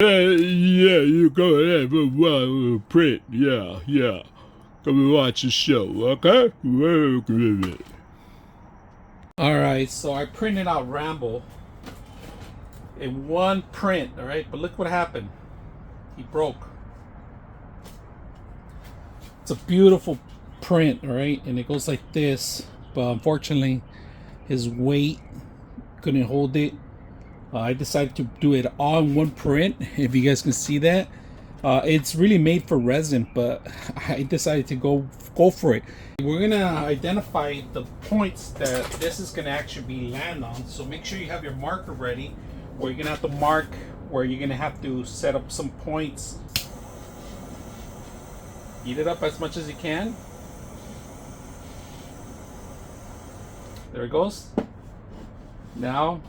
Yeah, you go ahead and print. Yeah. Come and watch the show, okay? Alright, so I printed out Rambo in one print, alright? But look what happened. He broke. It's a beautiful print, alright? And it goes like this. But unfortunately, his weight couldn't hold it. I decided to do it all in one print, if you guys can see that. It's really made for resin, but I decided to go for it. We're gonna identify the points that this is gonna actually be land on. So make sure you have your marker ready, where you're gonna have to mark where you're gonna have to set up some points. Heat it up as much as you can. There it goes. Now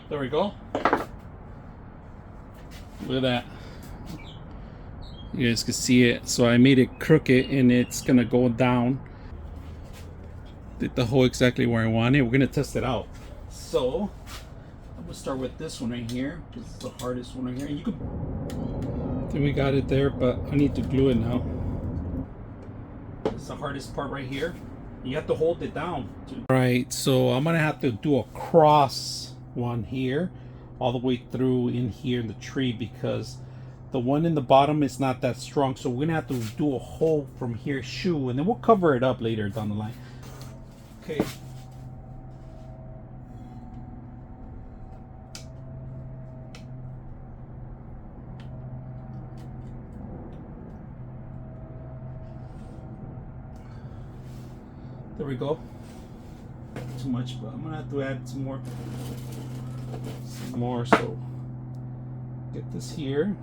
there we go. Look at that. You guys can see it. So I made it crooked and it's gonna go down. Did the hole exactly where I want it. We're gonna test it out. So I'm gonna start with this one right here. This is the hardest one right here. You could. Then we got it there, but I need to glue it now. This is the hardest part right here. You have to hold it down. Alright, so I'm gonna have to do a cross one here all the way through in here in the tree, because the one in the bottom is not that strong. So we're gonna have to do a hole from here, shoe, and then we'll cover it up later down the line. Okay. There we go. Too much, but I'm gonna have to add some more. So get this here.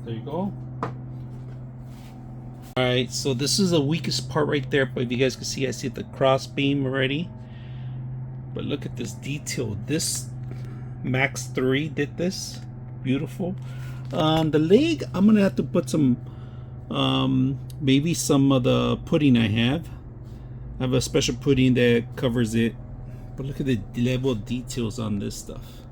There you go. Alright, so this is the weakest part right there, but if you guys can see, I see the cross beam already. But look at this detail. This Max 3 did this. Beautiful. The leg, I'm gonna have to put some maybe some of the pudding I have. I have a special pudding that covers it. But look at the level of details on this stuff.